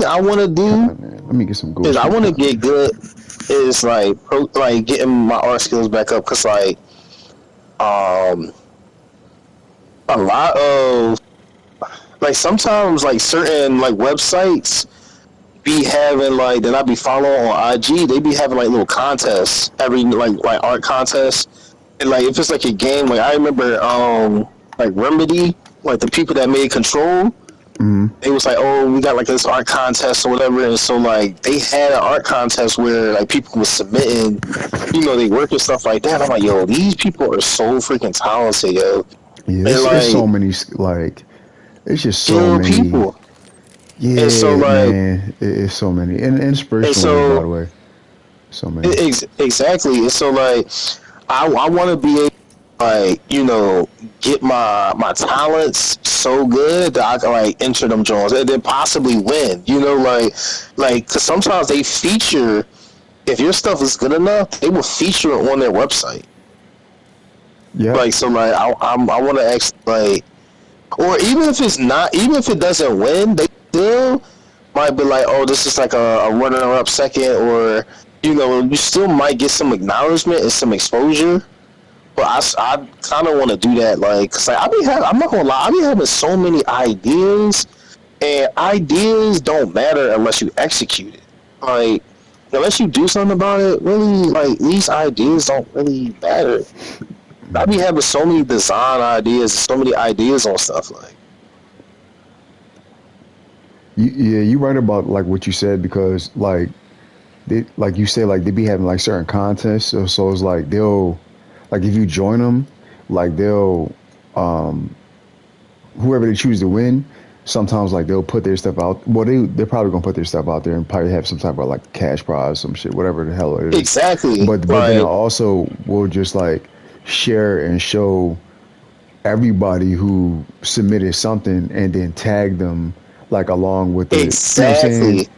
I want to do Let me get some good is I shit. want to get good. Is like getting my art skills back up because um a lot of sometimes certain websites be having that I be following on IG. They be having little contests every art contests, and if it's a game, I remember Remedy, the people that made Control. Mm-hmm. They was oh, we got this art contest or whatever, and so they had an art contest where people was submitting, they work and stuff like that. I'm yo, these people are so freaking talented, yo. Yeah, And it's so many it's just so skilled many. people. And so Yeah, man, it's so many and and inspirational ones, by so the way. So many. exactly. And so I want to be able get my talents so good that I can enter them joints and then possibly win. Cause sometimes they feature, if your stuff is good enough, they will feature it on their website. Yeah. I want to actually or even if it's not, even if it doesn't win, they still might be oh, this is a runner-up second, or you still might get some acknowledgement and some exposure. But I kind of want to do that, cause I'm not gonna lie, I be having so many ideas, and ideas don't matter unless you execute it. Unless you do something about it, really, these ideas don't really matter. I be having so many design ideas, so many ideas on stuff Yeah, you right about what you said because they you said they be having certain contests, so it's they'll if you join them, they'll um whoever they choose to win, sometimes they'll put their stuff out. Well, they're probably gonna put their stuff out there and probably have some type of cash prize, some shit, whatever the hell it is. Exactly. But then also we'll just share and show everybody who submitted something and then tag them along with it. Exactly. You know what I'm saying?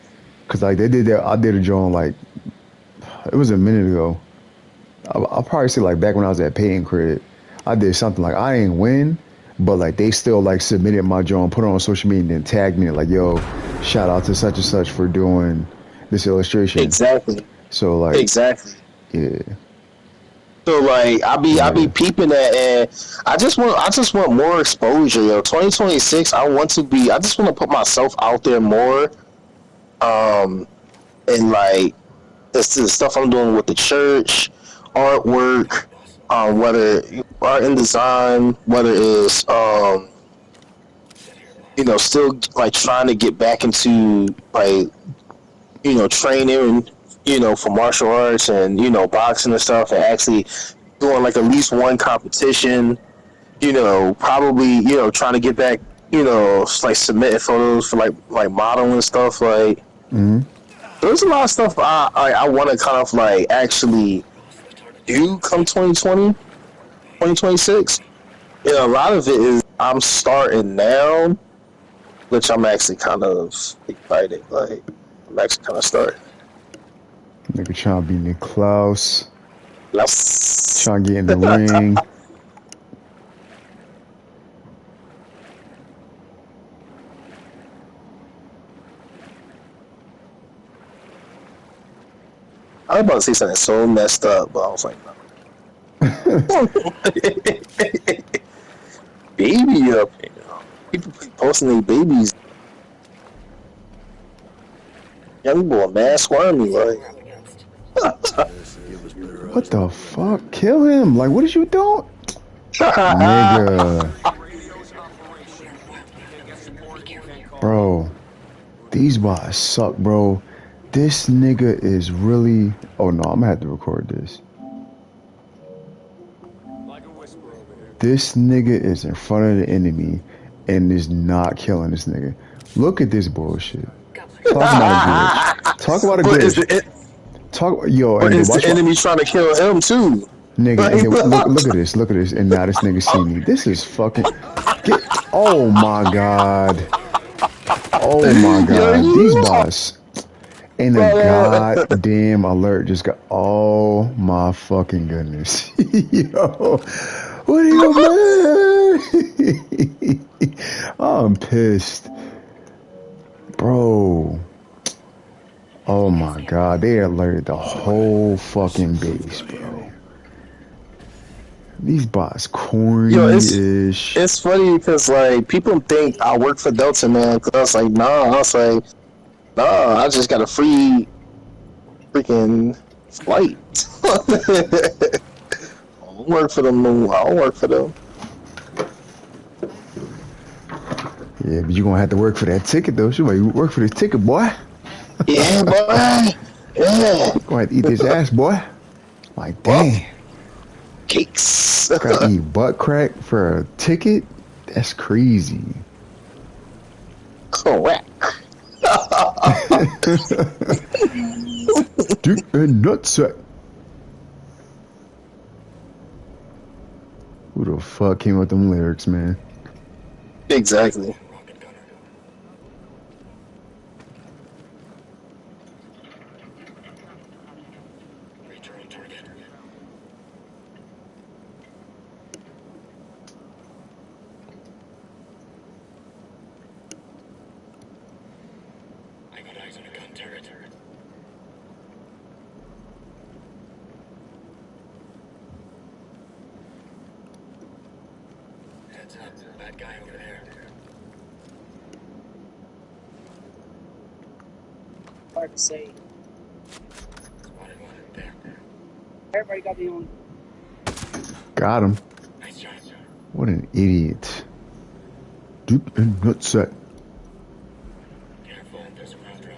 Because they did that. I did a joint it was a minute ago. I'll probably say back when I was at Payton Crib, I did something I ain't win, but they still submitted my joint, put it on social media, and then tagged me yo, shout out to such and such for doing this illustration. Exactly. So exactly. Yeah. So I be peeping that, and I just want more exposure, yo. 2026, I just want to put myself out there more, and the stuff I'm doing with the church, artwork, whether art and design, whether it's still trying to get back into training, for martial arts and boxing and stuff, and actually doing at least one competition. Probably trying to get back. Submitting photos for modeling and stuff. Mm-hmm. There's a lot of stuff I want to kind of actually do come 2020, 2026. And a lot of it is I'm starting now, which I'm actually kind of excited. I'm actually kind of starting. Nigga trying to be Nick Klaus. Let's Trying to get in the ring. I was about to say something so messed up, but I was like, no. Baby up here. People posting their babies. Young boy, mad squirmy, What the fuck? Kill him! What did you do? Nigga. Bro, these bots suck, bro. This nigga is really... Oh no, I'm gonna have to record this. This nigga is in front of the enemy and is not killing this nigga. Look at this bullshit. Talk about a glitch. Talk about a glitch. Yo, but is the enemy trying to kill him too? Nigga, look at this. Look at this. And now this nigga see me. This is fucking... Oh my god. Oh my god. These bots... And a goddamn alert just got... Oh my fucking goodness. Yo. What are you, man? I'm pissed. Bro. Oh my god, they alerted the whole fucking base, bro. These bots Yo, corny-ish. it's funny because like people think I work for Delta, man. Cause I was like, nah. I was like, nah. I just got a free freaking flight. I don't work for them. I don't work for them. Yeah, but you gonna have to work for that ticket though. Somebody work for this ticket, boy. Yeah, boy. Yeah. Gonna have to eat this ass, boy. Like, Well, dang. cakes. Gotta eat butt crack for a ticket? That's crazy. Correct. Dick and nutsack. Who the fuck came up with them lyrics, man? Exactly. That guy over there. Hard to say. Spotted one there. Everybody got their own. Got him. Nice shot. What an idiot. Dick and nutsack. Careful, there's a ground drone.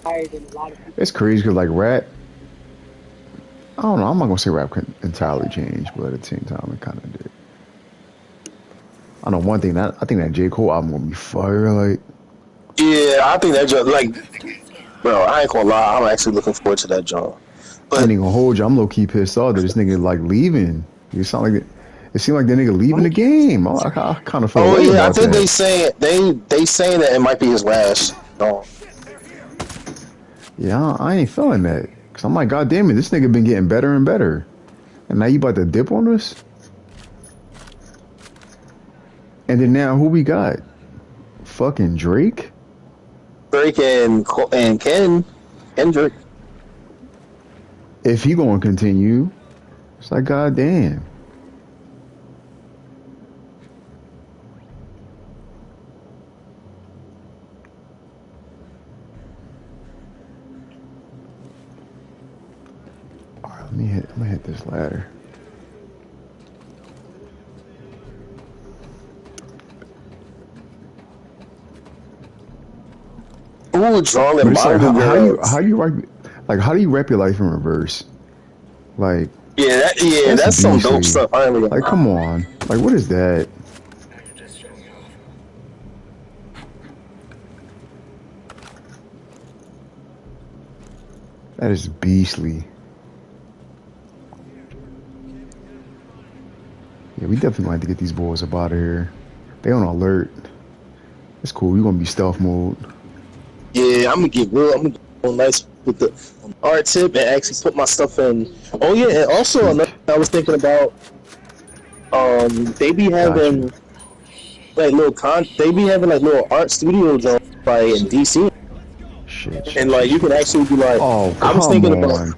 Higher than a lot of people. It's crazy because, like, rap, I don't know, I'm not gonna say rap can entirely change, but at the same time, it kind of did. I know one thing, that I think that J. Cole album gonna be fire, like. Yeah, I think that just like, bro. I ain't gonna lie. I'm actually looking forward to that joint. I ain't gonna hold you. I'm low key pissed off that this nigga like leaving. It sound like it seemed like that nigga leaving the game. I kind of feel Oh away yeah, I about think that. they saying that it might be his last. No. Yeah, I ain't feeling that. Cause I'm like, God damn it, this nigga been getting better and better, and now you about to dip on us. And then now who we got? Fucking Drake. Drake and Kendrick. If he gonna continue, it's like, God damn. All right, let me hit this ladder. Ooh, Drawn But and it's like, Manga Girls. how you how do you rap your life in reverse? Like, Yeah, that's that's some dope beastly. stuff. I ain't gonna Like, lie. come on. Like, what is that? Now you're just showing off. That is beastly. Yeah, we definitely going to get these boys up out of here. They on alert. It's cool. We gonna be stealth mode. Yeah, I'm gonna get real nice with the art tip and actually put my stuff in. Oh yeah, and also Sweet. another thing I was thinking about. They be Gotcha. having like they be having like little art studio jobs like in DC, and like you can actually be like, Oh, I was come thinking about. on.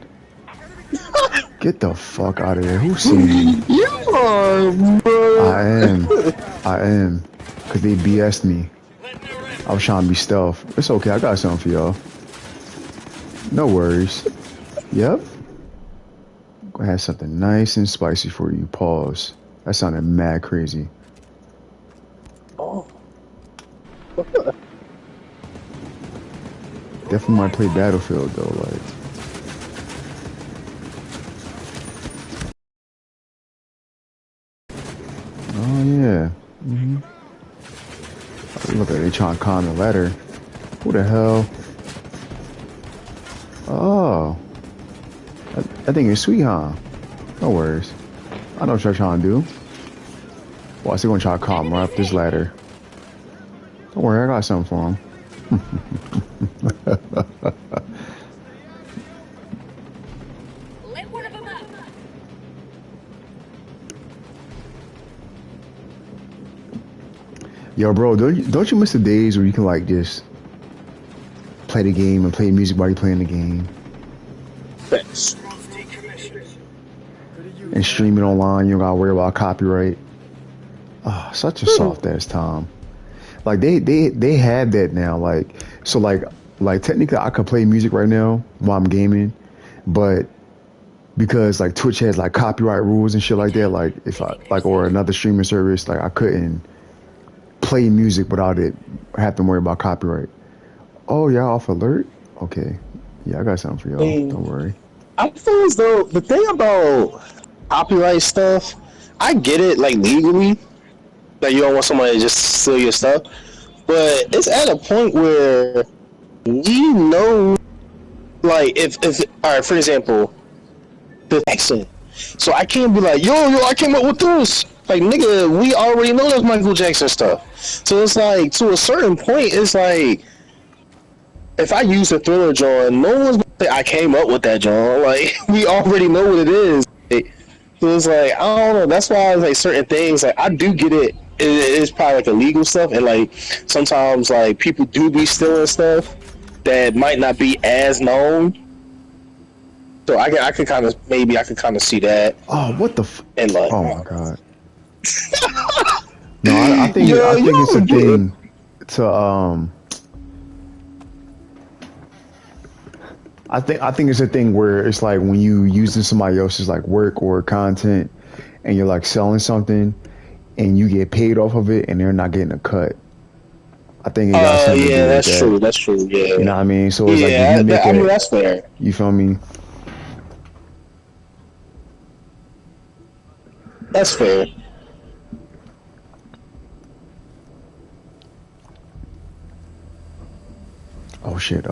Get the fuck out of there. Who's singing? You are, I bro. am. I am. Because they BS'd me. I was trying to be stealth. It's okay. I got something for y'all. No worries. Yep. Gonna have something nice and spicy for you. Pause. That sounded mad crazy. Oh, Definitely might play Battlefield though. Like, oh yeah. Look at they trying to climb the ladder. Who the hell? Oh, that thing is sweet, huh? No worries. I know what you're trying to do. Watch, they're gonna try to climb right up this ladder. Don't worry, I got something for him. Let one of them up. Yo, bro, don't you miss the days where you can like just play the game and play music while you're playing the game Thanks. and stream it online. You don't gotta worry about copyright. Ah, such a soft ass time. Like they have that now. Like so like technically I could play music right now while I'm gaming, but because like Twitch has like copyright rules and shit like that, like if I like or another streaming service, like I couldn't play music without it having to worry about copyright. Oh, y'all off alert? Okay. Yeah, I got something for y'all. Don't worry. I feel as though the thing about copyright stuff, I get it like legally, that you don't want somebody to just steal your stuff, but it's at a point where we know, like if all right, for example, the accent. So I can't be like, yo, I came up with this. Like, nigga, we already know that's Michael Jackson stuff. So it's like, to a certain point, it's like, if I use a Thriller John, no one's gonna say I came up with that John. Like, we already know what it is. So it's like, I don't know. That's why like certain things, like I do get it. It's probably like illegal stuff, and like sometimes like people do be stealing stuff that might not be as known. So I could kind of see that. Oh, what the and like, oh my god. No, I think it's a thing to I think it's a thing where it's like when you using somebody else's like work or content and you're like selling something and you get paid off of it and they're not getting a cut. I think it got something to do with that. That's true, yeah. You know what I mean? So it's like if you make I mean that's fair. You feel me? That's fair. Oh shit.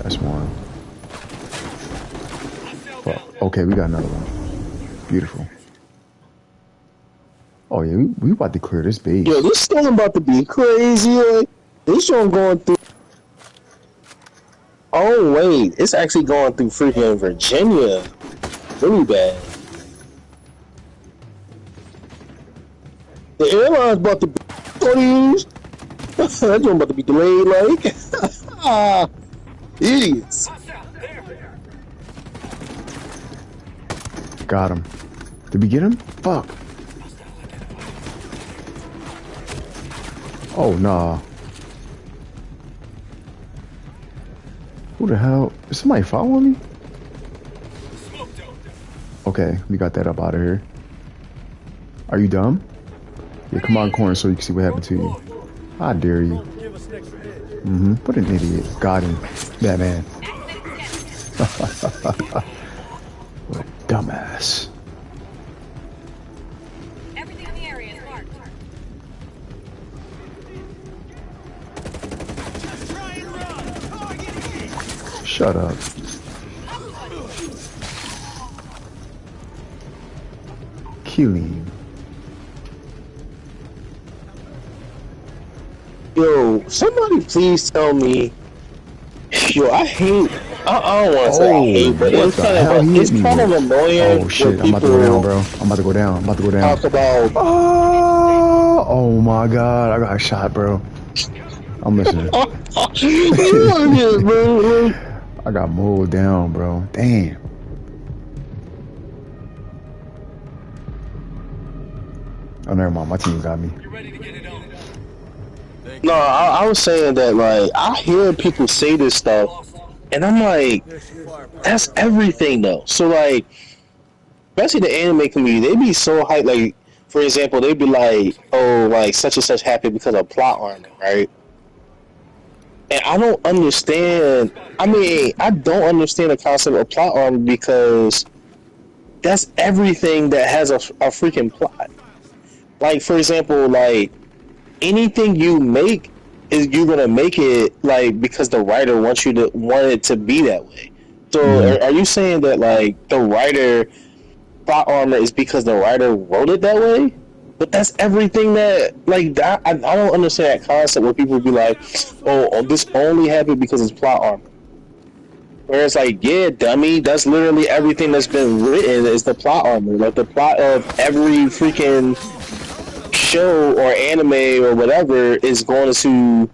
That's one. Well, okay, we got another one. Beautiful. Oh yeah, we about to clear this base. Yo, this storm about to be crazy. Like, this storm going through. Oh wait, it's actually going through freaking Virginia. Really bad. The airline's about to be 40 years. That's about to be delayed, like. Idiots. Got him. Did we get him? Fuck. Oh, nah. Who the hell? Is somebody following me? Okay, we got that up out of here. Are you dumb? Yeah, come on corner so you can see what happened to you. I dare you. What an idiot. Got him. Yeah, man. What a dumbass. Everything in the area is marked. Shut up. Killing. Yo, somebody please tell me. Yo, I hate. I don't want to say I hate, but it's kind of annoying. Oh shit! I'm about to go down, bro. I'm about to go down. Talk about. Oh my god! I got shot, bro. I'm listening. I got mowed down, bro. Damn. Oh, never mind. My team got me. No, I was saying that, like, I hear people say this stuff, and I'm like, that's everything, though. So, like, especially the anime community, they be so hyped. Like, for example, they be like, oh, like, such and such happened because of plot armor, right? And I don't understand. I mean, I don't understand the concept of plot armor because that's everything that has a freaking plot. Like, for example, like, anything you make is you're gonna make it like because the writer wants it to be that way. So are you saying that like the writer plot armor is because the writer wrote it that way? But that's everything that like I don't understand that concept where people be like, oh, this only happened because it's plot armor. Whereas like, yeah, dummy, that's literally everything that's been written is the plot armor. Like the plot of every freaking show or anime or whatever is going to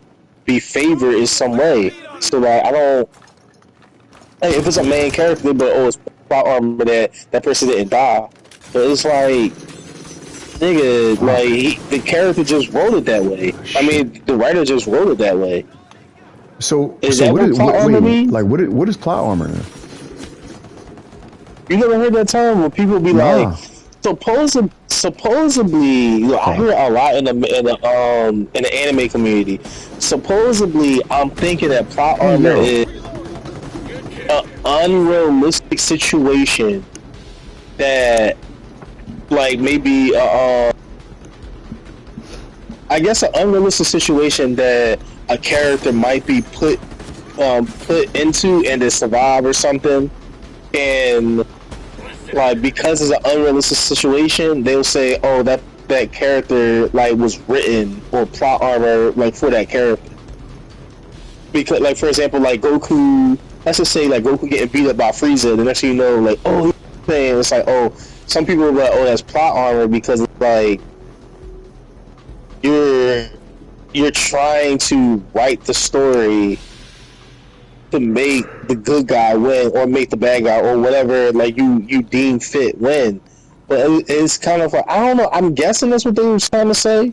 be favored in some way. So like I don't. Like, if it's a main character, but it's plot armor that person didn't die. But it's like, nigga, like the character just wrote it that way. I mean, the writer just wrote it that way. So Is so that what plot armor means? like what is plot armor? You never heard that term when people be like, supposedly, I hear it a lot in the anime community. Supposedly, I'm thinking that plot armor is an unrealistic situation that, like, maybe I guess an unrealistic situation that a character might be put into and to survive or something, and like because it's an unrealistic situation, they'll say, "Oh, that character like was written or plot armor like for that character." Because, like, for example, like Goku. Let's just say like Goku getting beat up by Frieza. The next thing you know, like, oh, it's like, oh, some people are like, oh, that's plot armor because it's like you're trying to write the story to make the good guy win or make the bad guy or whatever like you deem fit win. But it's kind of like, I don't know, I'm guessing that's what they were trying to say,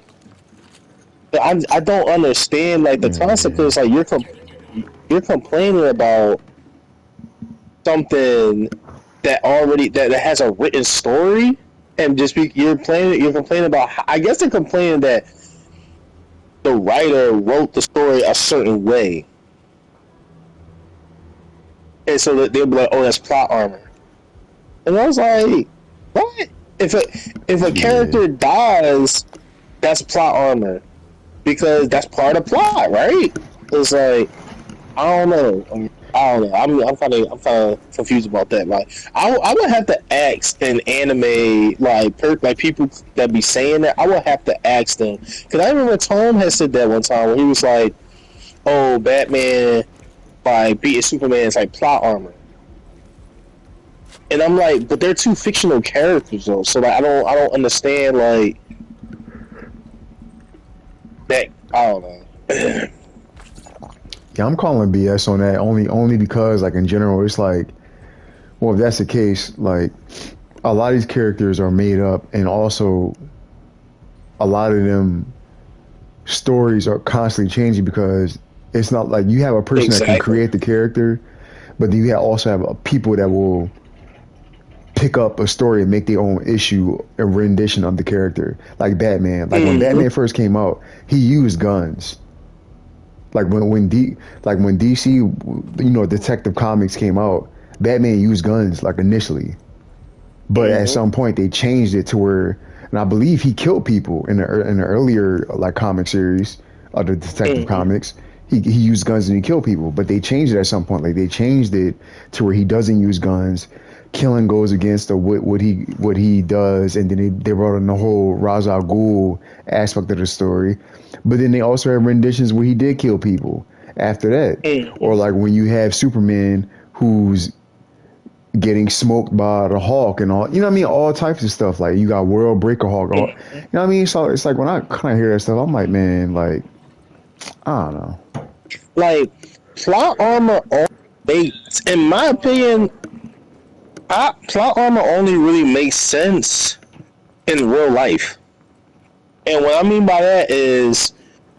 but I don't understand like the concept, because like you're complaining about something that already that has a written story, and you're complaining about, I guess they're complaining that the writer wrote the story a certain way. And so they'll be like, "Oh, that's plot armor," and I was like, "What? If a character dies, that's plot armor because that's part of plot, right?" It's like, I don't know. I'm kind of confused about that. Like, I would have to ask an anime like people that be saying that. I would have to ask them, because I remember Tom had said that one time when he was like, "Oh, Batman by beating Superman is like plot armor," and I'm like, but they're two fictional characters though, so like I don't understand like that. I don't know. Yeah, I'm calling BS on that only because like in general it's like, well, if that's the case, like a lot of these characters are made up, and also a lot of them stories are constantly changing, because it's not like you have a person that can create the character, but then you also have people that will pick up a story and make their own issue, a rendition of the character. Like Batman. Like when Batman first came out, he used guns. Like when DC, you know, Detective Comics came out, Batman used guns like initially, but at some point they changed it to where, and I believe he killed people in the earlier like comic series of the Detective Comics. He used guns and he killed people, but they changed it at some point. Like they changed it to where he doesn't use guns. Killing goes against what he does, and then they brought in the whole Ra's al Ghul aspect of the story. But then they also have renditions where he did kill people after that, or like when you have Superman who's getting smoked by the Hulk and all, you know what I mean, all types of stuff. Like you got World Breaker Hulk, you know what I mean. So it's like when I kind of hear that stuff, I'm like, man, like I don't know. Like plot armor, in my opinion. Plot armor only really makes sense in real life. And what I mean by that is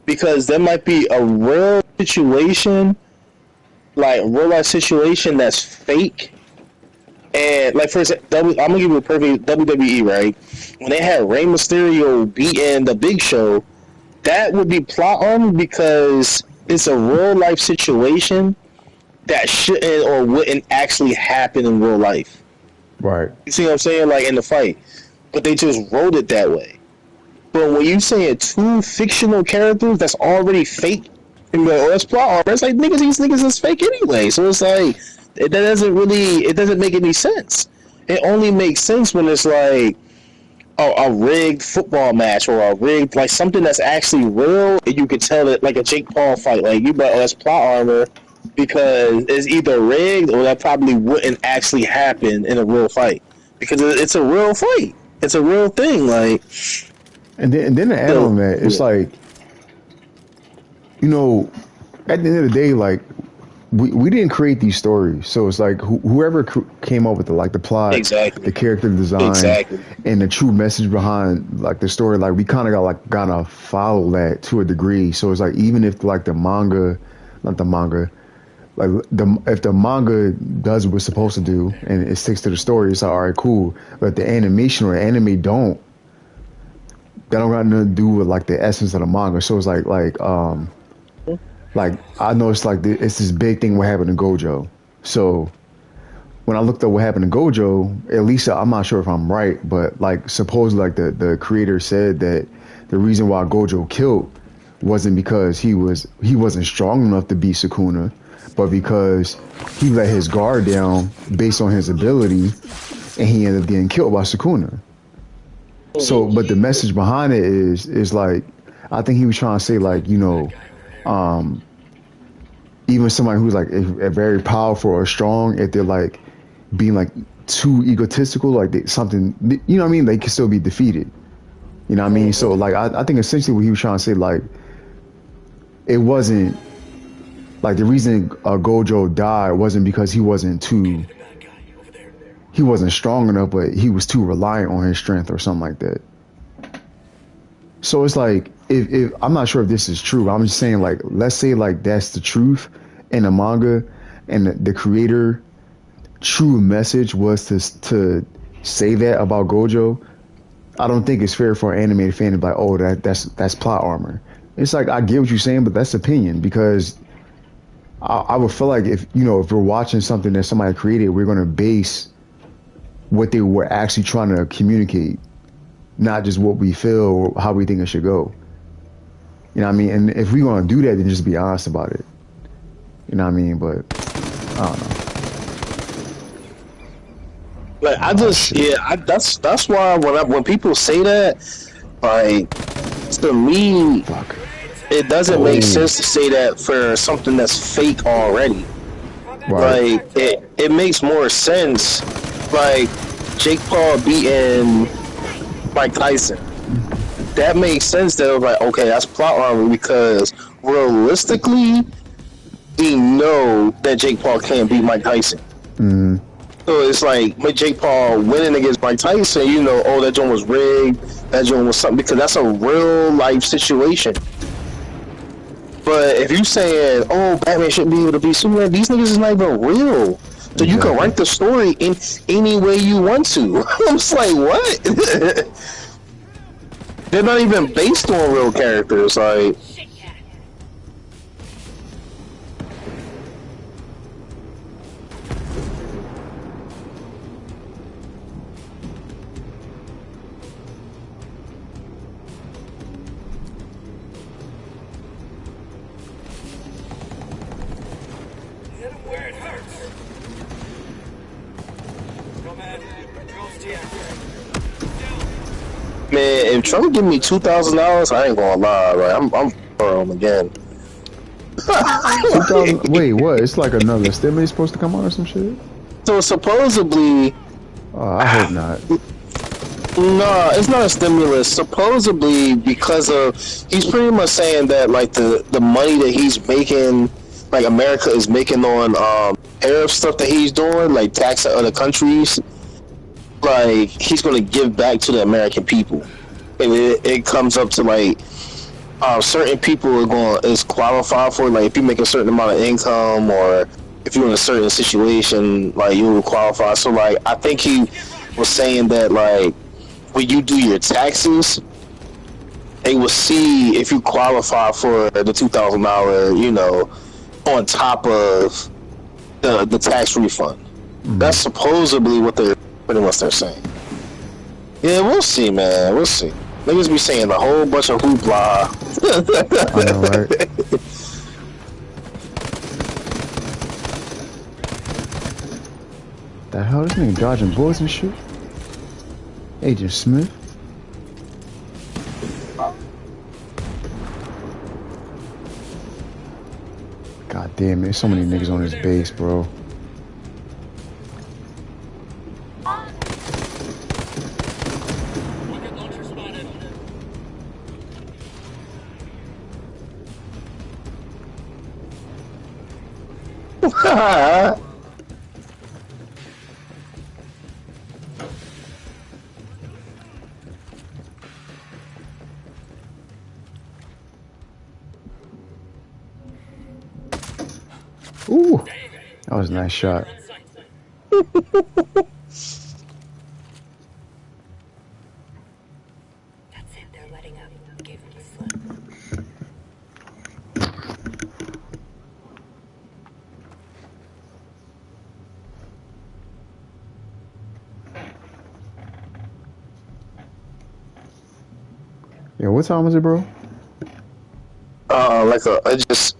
because there might be a real situation, like real life situation that's fake. And like for example, I'm gonna give you a perfect WWE, right? When they had Rey Mysterio beating the Big Show, that would be plot armor because it's a real life situation that shouldn't or wouldn't actually happen in real life. Right. You see what I'm saying? Like in the fight. But they just wrote it that way. But when you saying two fictional characters that's already fake, and you're like, oh, that's plot armor, it's like these niggas is fake anyway. So it's like it doesn't make any sense. It only makes sense when it's like a rigged football match or a rigged, like something that's actually real, and you can tell it, like a Jake Paul fight. Like you like, oh, that's plot armor because it's either rigged or that probably wouldn't actually happen in a real fight because it's a real fight. It's a real thing. Like And then to add So, on that, it's yeah, like, you know, at the end of the day, like we didn't create these stories, so it's like whoever came up with the plot, the exactly, character design, exactly. and the true message behind like the story, like we kind of gotta follow that to a degree. So it's like even if like the manga, not the manga, like if the manga does what it's supposed to do and it sticks to the story, it's like all right, cool. But the animation or anime don't. That don't got nothing to do with like the essence of the manga. So it's like I know it's like it's this big thing what happened to Gojo. So when I looked up what happened to Gojo, at least I'm not sure if I'm right, but like supposedly like the creator said that the reason why Gojo killed wasn't because he wasn't strong enough to beat Sukuna, but because he let his guard down based on his ability, and he ended up getting killed by Sukuna. So, but the message behind it is like I think he was trying to say like um, even somebody who's like a very powerful or strong, if they're like being like too egotistical, like something, you know what I mean, they can still be defeated. You know what I mean? So like I think essentially what he was trying to say, like it wasn't like the reason Gojo died wasn't because he wasn't strong enough, but he was too reliant on his strength or something like that. So it's like if I'm not sure if this is true, I'm just saying like let's say like that's the truth in the manga, and the creator true message was to say that about Gojo. I don't think it's fair for an animated fan to be like, oh, that's plot armor. It's like I get what you're saying, but that's opinion because I would feel like if if we're watching something that somebody created, we're gonna base what they were actually trying to communicate, not just what we feel or how we think it should go. You know what I mean? And if we're gonna do that, then just be honest about it. You know what I mean? But I don't know. Like I Oh just, shit. yeah, that's why when people say that, like to me, Fuck. it doesn't make Oh. sense to say that for something that's fake already. Right. Like it makes more sense. Like Jake Paul beating Mike Tyson. That makes sense. That it was like, okay, that's plot armor because realistically, we know that Jake Paul can't beat Mike Tyson. Mm. So it's like with Jake Paul winning against Mike Tyson, oh, that joint was rigged, that joint was something, because that's a real life situation. But if you saying, oh, Batman shouldn't be able to beat Superman, these niggas is not even real. So you can Exactly. write the story in any way you want to. I'm just like, what? They're not even based on real characters. Like, Hit him where it hurts. Nomad, goes man, if Trump give me $2,000, I ain't gonna lie. Like, I'm for him again. 2000. Wait, what? It's like another stimulus supposed to come on or some shit. So supposedly, I hope not. no, it's not a stimulus. Supposedly, because of he's pretty much saying that like the money that he's making, like America is making on tariff stuff that he's doing, like tax at other countries, like he's going to give back to the American people. And it comes up to like certain people is qualified for, like if you make a certain amount of income or if you're in a certain situation, like you will qualify. So like I think he was saying that like when you do your taxes, they will see if you qualify for the $2,000, on top of the tax refund. That's Mm. supposedly what they're pretty much they're saying. Yeah, we'll see, man. We'll see. Niggas be saying a whole bunch of hoopla. I know, right? The hell, this nigga dodging bullets and shit. Agent Smith. God damn, there's so many niggas on this base, bro. Ooh, that was a nice shot. That's it, they're letting up. Gave him the slip. Yeah, what time is it, bro?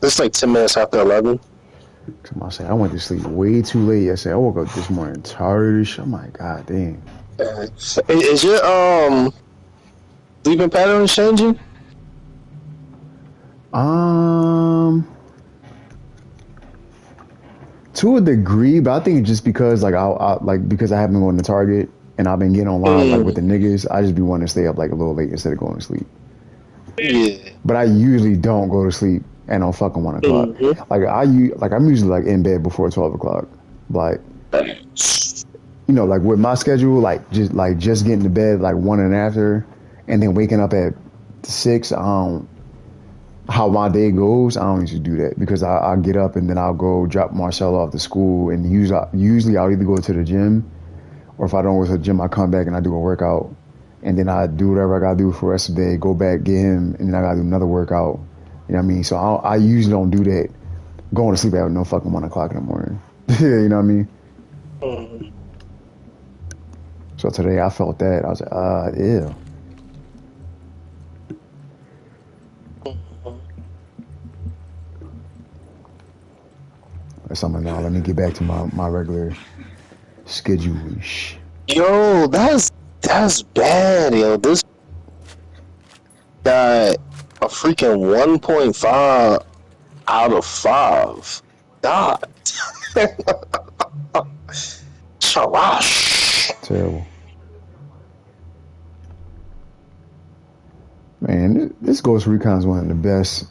It's like 10 minutes after 11. Come on, I went to sleep way too late yesterday. I woke up this morning tired as shit. I'm like, god damn. Is your sleeping pattern changing? To a degree, but I think just because because I haven't been going to Target and I've been getting online like with the niggas, I just be wanting to stay up like a little late instead of going to sleep. Yeah. But I usually don't go to sleep at no fucking 1 o'clock. I'm usually like in bed before 12 o'clock. Like, you know, like with my schedule, just getting to bed like 1 and after, and then waking up at 6. How my day goes, I don't usually do that because I'll get up and then I'll go drop Marcel off to school, and usually I'll either go to the gym, or if I don't go to the gym, I come back and I do a workout, and then I do whatever I gotta do for the rest of the day, go back, get him, and then I gotta do another workout. You know what I mean? So I usually don't do that, going to sleep at no fucking 1 o'clock in the morning. You know what I mean? So today I felt that. I was like, ew. Or something now. Let me get back to my regular schedule. Yo, that's bad, yo. This got a freaking 1.5 out of 5. God. Sharash. Terrible. Man, this Ghost Recon is one of the best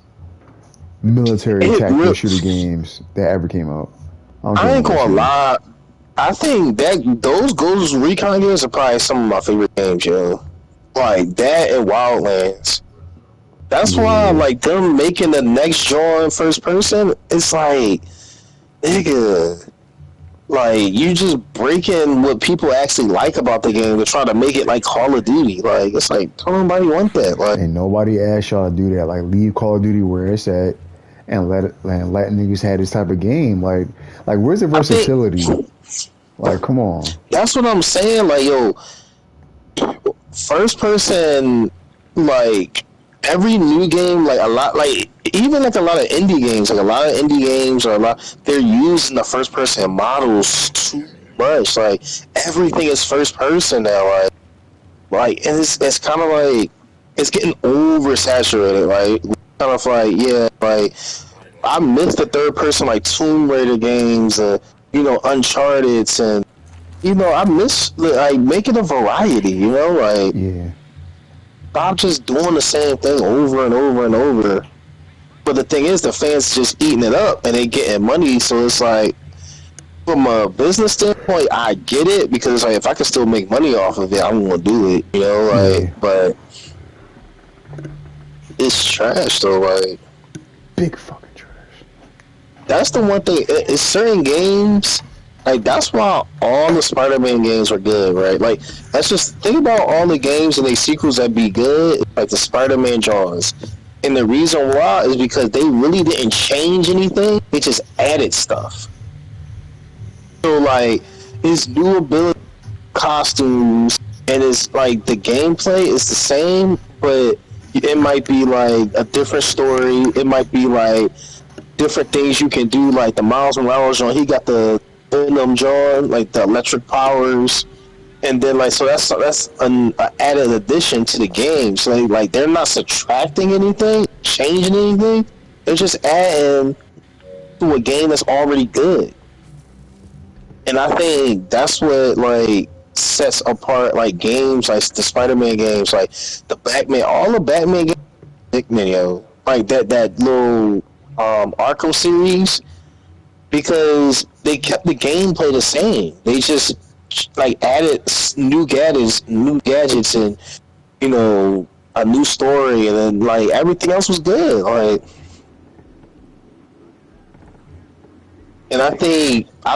military tactical shooter games that ever came out. I ain't gonna lie. I think that those Ghost Recon games are probably some of my favorite games, yo. Like that and Wildlands. That's why, like, them making the next genre first person, it's like, nigga, like, you just breaking what people actually like about the game to try to make it like Call of Duty. Like, it's like, don't nobody want that. Like, and nobody asked y'all to do that. Like, leave Call of Duty where it's at and let niggas have this type of game. Like where's the versatility? Like, come on. That's what I'm saying. Like, yo, first person, like, every new game, like a lot, like even like a lot of indie games, they're using the first person models too much. Like everything is first person now. Like and it's kind of like it's getting oversaturated. Like kind of like like I miss the third person like Tomb Raider games and Uncharted and I miss like making a variety. Like yeah. Stop just doing the same thing over and over and over. But the thing is, the fans just eating it up and they getting money. So it's like, from a business standpoint, I get it because like if I can still make money off of it, I'm gonna do it. But it's trash though. Like big fucking trash. That's the one thing. It's certain games. Like, that's why all the Spider-Man games are good, right? Like, let's just think about all the games and the sequels that be good, like the Spider-Man Jaws. And the reason why is because they really didn't change anything. They just added stuff. So, like, his new ability, costumes, and it's, like, the gameplay is the same, but it might be, like, a different story. It might be, like, different things you can do, like the Miles Morales John. He got the Venom John, like the electric powers, and then like so that's an added addition to the game. So like they're not subtracting anything, changing anything. They're just adding to a game that's already good. And I think that's what like sets apart like games like the Spider-Man games, like the Batman, all the Batman games, like that little Arkham series. because they kept the gameplay the same. They just like added new gadgets, and you know a new story, and then like everything else was good. Like, and I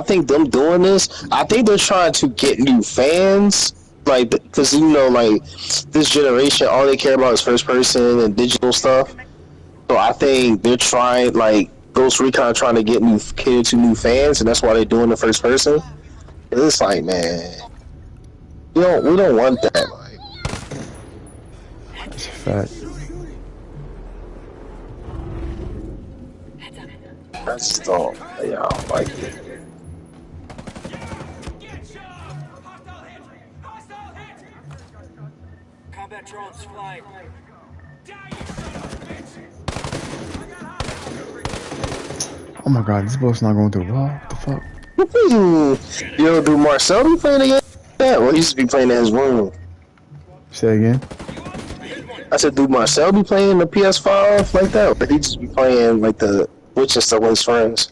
think them doing this, I think they're trying to get new fans. Like, because you know, like this generation, all they care about is first person and digital stuff. So I think they're trying, like Ghost Recon, trying to get new cater to new fans, and that's why they're doing the first person. It's like, man, we don't want that. Like, That's a fact. Heads up. I just don't, yeah, I don't like it. Get shot! Hostile hit! Hostile hit! Combat drones flying. Die, you son of a bitch! Oh my god, this boat's not going through the wall. What the fuck? Yo, do Marcel be playing again? Yeah, well, he used to be playing in his room. Say again? I said, do Marcel be playing the PS5 like that? Or he just be playing like the Witch and stuff with his friends?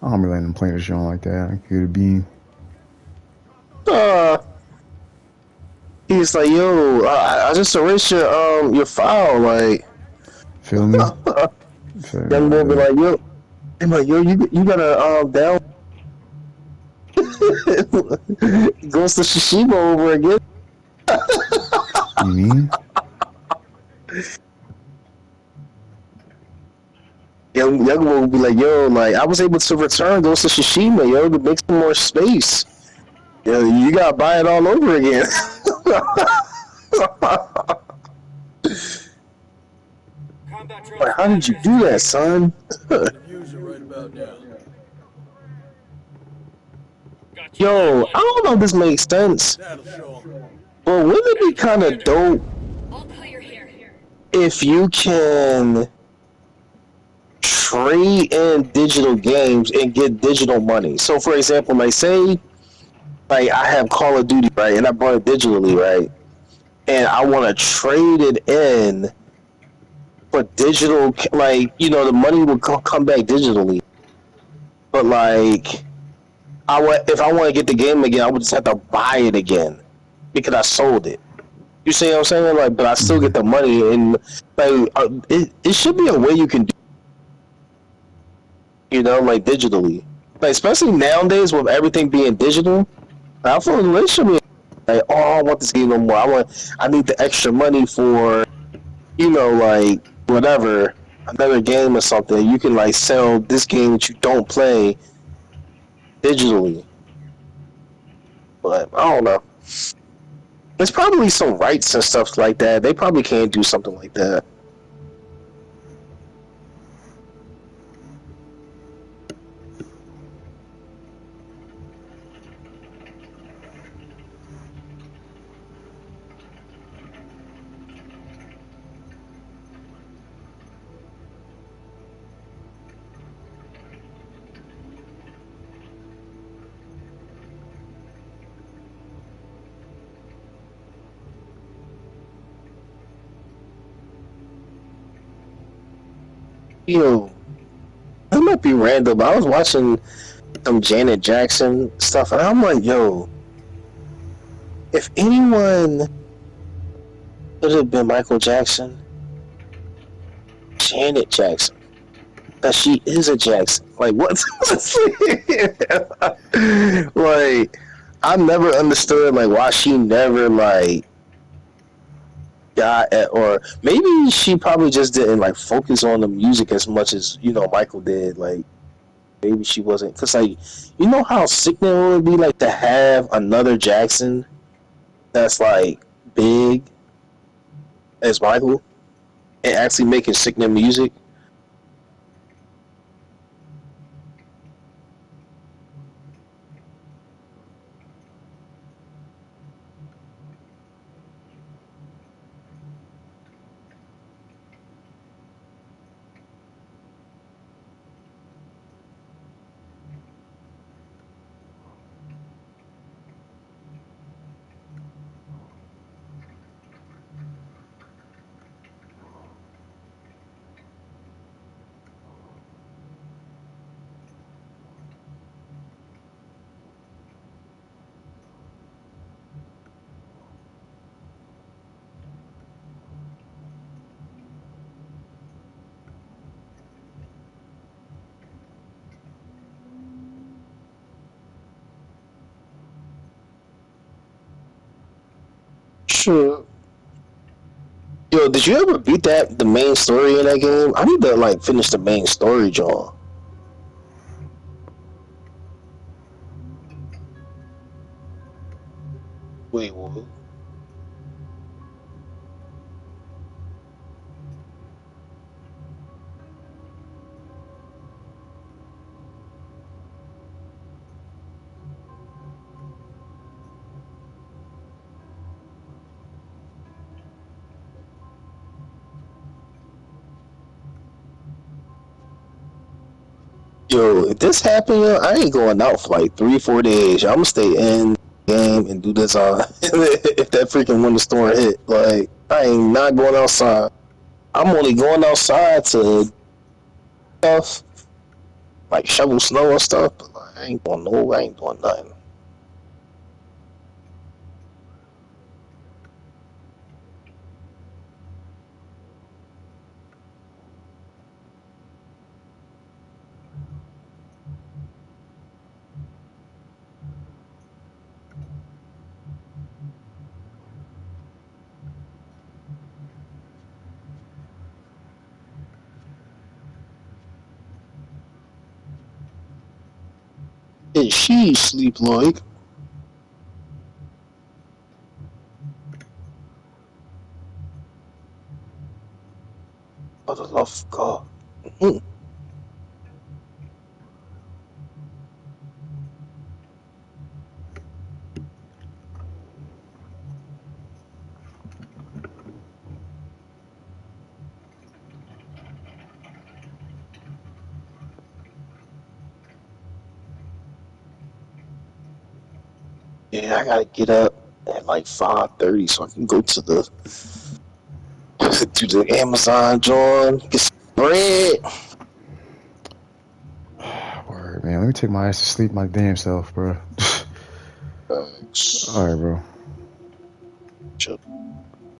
I don't be letting them play this joint like that. I could be. Uh, he's like, yo, I just erased your file. Like, Feel me? Feel me? young boy be like, yo, I'm like, yo, you gotta down Ghost of Tsushima over again. You mean? Young boy would be like, yo, like I was able to return Ghost of Tsushima, yo, to make some more space. Yo, you gotta buy it all over again. Combat drones Like, how did you do that, son? Use it right about now. Yo, I don't know if this makes sense, That'll show 'em. but wouldn't it be kind of dope All clear here. if you can trade in digital games and get digital money? So, for example, like say, like I have Call of Duty, right, and I bought it digitally, right, and I want to trade it in for digital, like the money will come back digitally, but like if I want to get the game again, I would just have to buy it again because I sold it. You see what I'm saying? Like, but I still get the money, and like it should be a way you can do, like digitally, like especially nowadays with everything being digital. I feel like it should be like, oh, I want this game no more. I need the extra money for, like whatever, another game or something. You can like sell this game that you don't play digitally, but I don't know. There's probably some rights and stuff like that. They probably can't do something like that. Yo, that might be random, but I was watching some Janet Jackson stuff, and I'm like, yo, if anyone could have been Michael Jackson, Janet Jackson, that she is a Jackson. Like, what? Like, I never understood like why she never like got at, or maybe she probably just didn't like focus on the music as much as Michael did. Like, maybe she wasn't, because like how sickening it would be like to have another Jackson that's like big as Michael and actually making sickening music. Sure. Yo, did you ever beat the main story in that game? I need to like finish the main story, John. Wait, what? Yo, if this happen, yo, I ain't going out for like 3, 4 days. I'm gonna stay in the game and do this on. If that freaking winter storm hit, like I ain't not going outside. I'm only going outside to stuff like shovel snow and stuff. But like, I ain't going nowhere. I ain't doing nothing. And she sleep like. For the love of God. Mm. Yeah, I gotta get up at like 5:30 so I can go to the to the Amazon, John, get some bread. Word, man. Let me take my ass to sleep my damn self, bro. All right, bro. Chill.